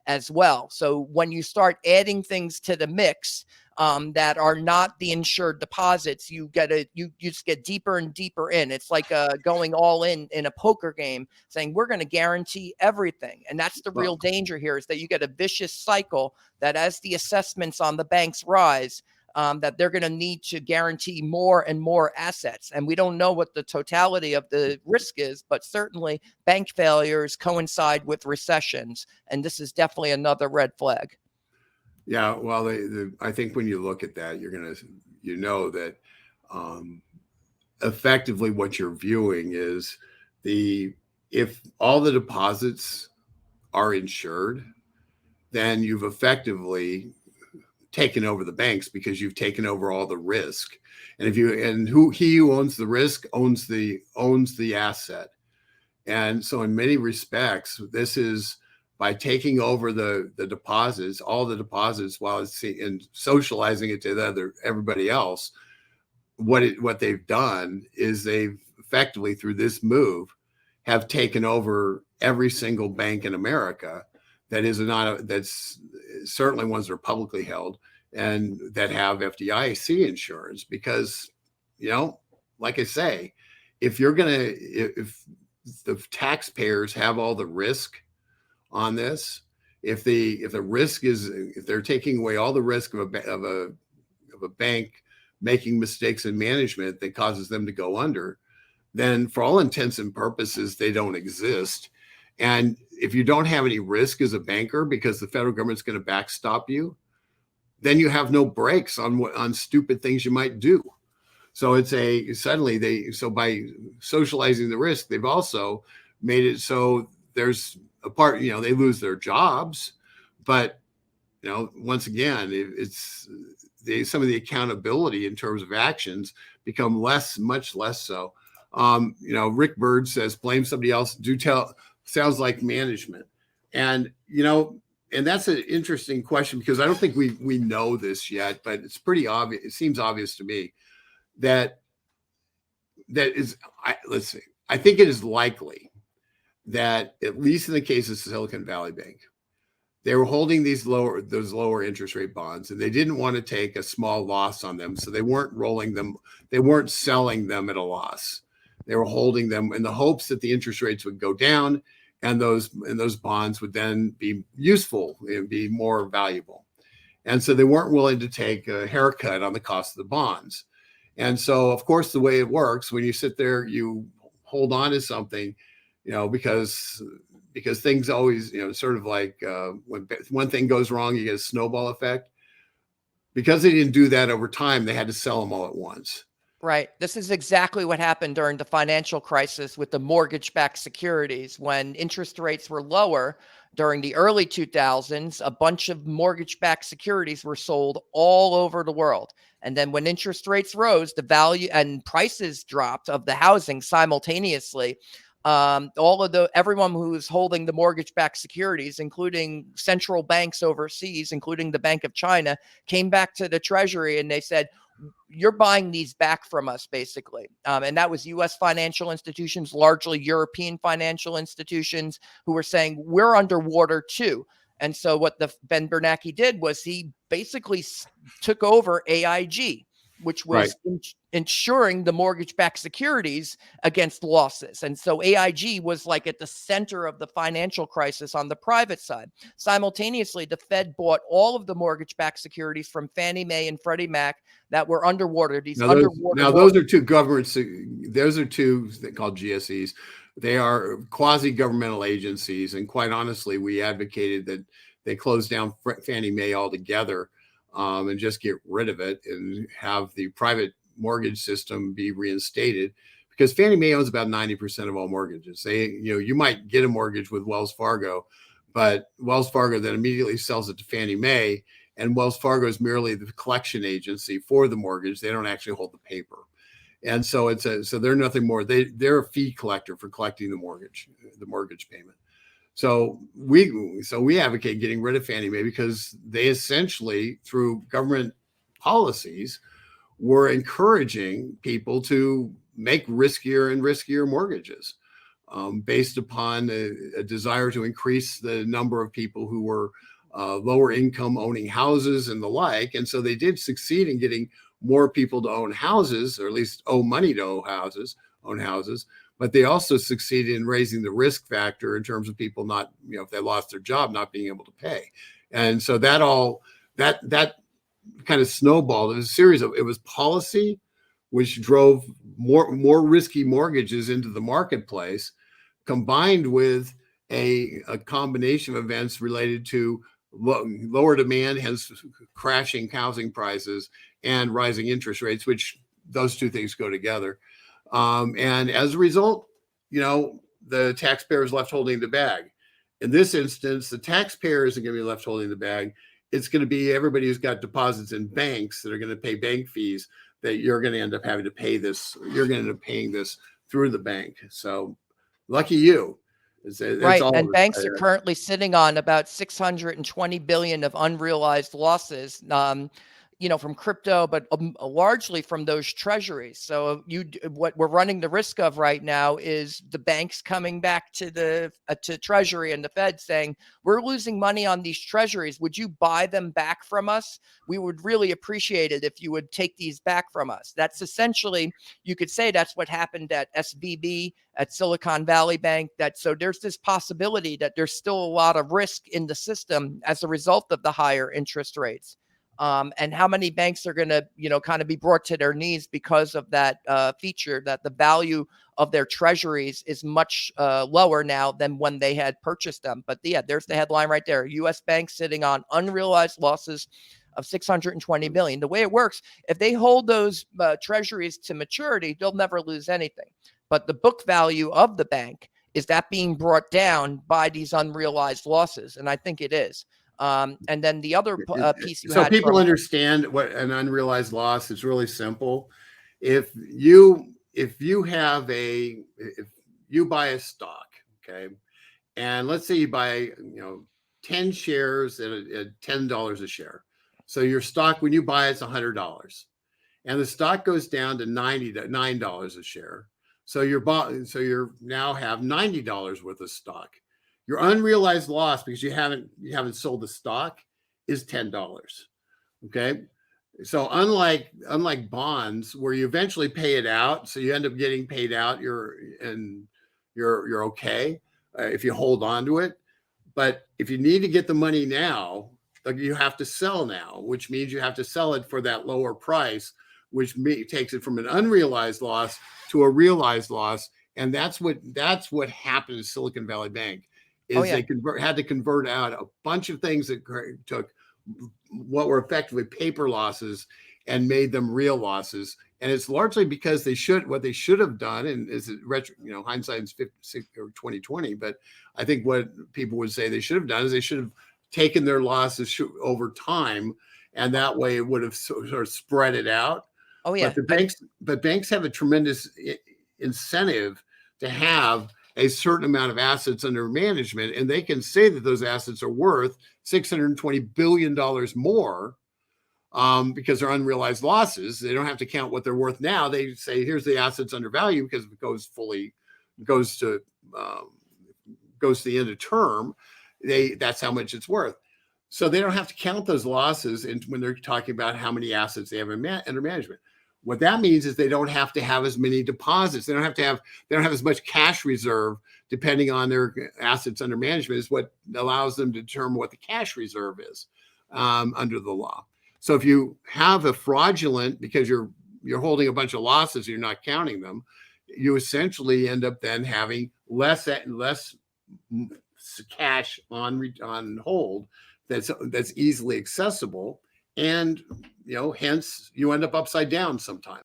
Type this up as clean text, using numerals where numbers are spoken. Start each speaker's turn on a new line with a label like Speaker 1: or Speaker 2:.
Speaker 1: as well. So when you start adding things to the mix that are not the insured deposits, you just get deeper and deeper in. It's like going all in a poker game, saying we're going to guarantee everything, and that's the real danger here, is that you get a vicious cycle that as the assessments on the banks rise, that they're going to need to guarantee more and more assets. And we don't know what the totality of the risk is, but certainly bank failures coincide with recessions. And this is definitely another red flag.
Speaker 2: Yeah, well, I think when you look at that, you know that effectively what you're viewing is if all the deposits are insured, then you've effectively taken over the banks because you've taken over all the risk. And who owns the risk owns the asset. And so in many respects, this is by taking over the deposits, all the deposits, while it's and socializing it to everybody else. What they've done is they've effectively, through this move, have taken over every single bank in America that's certainly ones that are publicly held and that have FDIC insurance. Because, like I say, if the taxpayers have all the risk on this, if they're taking away all the risk of a bank making mistakes in management that causes them to go under, then for all intents and purposes, they don't exist. And if you don't have any risk as a banker because the federal government's going to backstop you, then you have no brakes on stupid things you might do. So by socializing the risk, they've also made it so there's a part, they lose their jobs, but once again, some of the accountability in terms of actions become much less so. Rick Bird says, blame somebody else. Sounds like management. And, and that's an interesting question, because I don't think we know this yet, but it's pretty obvious. It seems obvious to me that I think it is likely that, at least in the case of Silicon Valley Bank, they were holding those lower interest rate bonds, and they didn't want to take a small loss on them. So they weren't rolling them. They weren't selling them at a loss. They were holding them in the hopes that the interest rates would go down, and those bonds would then be useful and be more valuable. And so they weren't willing to take a haircut on the cost of the bonds. And so, of course, the way it works, when you sit there, you hold on to something, because things always, sort of like when one thing goes wrong, you get a snowball effect. Because they didn't do that over time, they had to sell them all at once.
Speaker 1: Right. This is exactly what happened during the financial crisis with the mortgage-backed securities. When interest rates were lower during the early 2000s, a bunch of mortgage-backed securities were sold all over the world. And then when interest rates rose, the value and prices dropped of the housing simultaneously. Everyone who was holding the mortgage-backed securities, including central banks overseas, including the Bank of China, came back to the Treasury and they said, you're buying these back from us, basically. And that was U.S. financial institutions, largely European financial institutions, who were saying, we're underwater too. And so what Ben Bernanke did was he basically took over AIG, which was insuring the mortgage-backed securities against losses. And so AIG was like at the center of the financial crisis on the private side. Simultaneously, the Fed bought all of the mortgage-backed securities from Fannie Mae and Freddie Mac that were underwater.
Speaker 2: Those are two governments. Those are two called GSEs. They are quasi-governmental agencies. And quite honestly, we advocated that they close down Fannie Mae altogether. And just get rid of it and have the private mortgage system be reinstated, because Fannie Mae owns about 90% of all mortgages. You might get a mortgage with Wells Fargo, but Wells Fargo then immediately sells it to Fannie Mae, and Wells Fargo is merely the collection agency for the mortgage. They don't actually hold the paper. And so so they're nothing more. They're a fee collector for collecting the mortgage payment. So we advocate getting rid of Fannie Mae because they essentially, through government policies, were encouraging people to make riskier and riskier mortgages. based upon a desire to increase the number of people who were lower income owning houses and the like. And so they did succeed in getting more people to own houses, or at least owe money to own houses. But they also succeeded in raising the risk factor in terms of people not, if they lost their job, not being able to pay. And so that kind of snowballed. It was a series of, it was policy, which drove more risky mortgages into the marketplace, combined with a combination of events related to lower demand, hence crashing housing prices, and rising interest rates, which those two things go together. And as a result, the taxpayer is left holding the bag. In this instance, the taxpayer isn't going to be left holding the bag. It's going to be everybody who's got deposits in banks that are going to pay bank fees, that you're going to end up having to pay this. You're going to end up paying this through the bank. So lucky you. It's
Speaker 1: Right.
Speaker 2: all
Speaker 1: And banks are currently sitting on about 620 billion of unrealized losses, from crypto, but largely from those treasuries. So what we're running the risk of right now is the banks coming back to the to Treasury and the Fed saying, we're losing money on these treasuries. Would you buy them back from us? We would really appreciate it if you would take these back from us. That's essentially, you could say that's what happened at SVB, at Silicon Valley Bank. So there's this possibility that there's still a lot of risk in the system as a result of the higher interest rates. And how many banks are going to, kind of be brought to their knees because of that feature, that the value of their treasuries is much lower now than when they had purchased them. But yeah, there's the headline right there. U.S. banks sitting on unrealized losses of 620 billion. The way it works, if they hold those treasuries to maturity, they'll never lose anything. But the book value of the bank, is that being brought down by these unrealized losses? And I think it is. And then the other piece you
Speaker 2: so
Speaker 1: had
Speaker 2: people understand what an unrealized loss is. Really simple. If you buy a stock, okay, and let's say you buy 10 shares at $10 a share. So your stock, when you buy, it's $100, and the stock goes down to $99 a share. So you're now have $90 worth of stock. Your unrealized loss, because you haven't sold the stock, is $10. Okay. So unlike bonds, where you eventually pay it out, so you end up getting paid out, you're okay if you hold on to it. But if you need to get the money now, you have to sell now, which means you have to sell it for that lower price, which takes it from an unrealized loss to a realized loss. And that's what happened to Silicon Valley Bank. They had to convert out a bunch of things that took what were effectively paper losses and made them real losses. And it's largely because what they should have done, and is it hindsight's 2020, but I think what people would say they should have done is they should have taken their losses over time, and that way it would have sort of spread it out.
Speaker 1: Oh yeah.
Speaker 2: But banks have a tremendous incentive to have a certain amount of assets under management, and they can say that those assets are worth $620 billion more because they're unrealized losses. They don't have to count what they're worth now. They say, here's the assets under value, because if it goes to the end of term, that's how much it's worth. So they don't have to count those losses when they're talking about how many assets they have under management. What that means is they don't have to have as many deposits. They don't have as much cash reserve, depending on their assets under management, is what allows them to determine what the cash reserve is under the law. So if you have a fraudulent, because you're holding a bunch of losses, you're not counting them, you essentially end up then having less cash on hold that's easily accessible. And hence you end up upside down sometimes.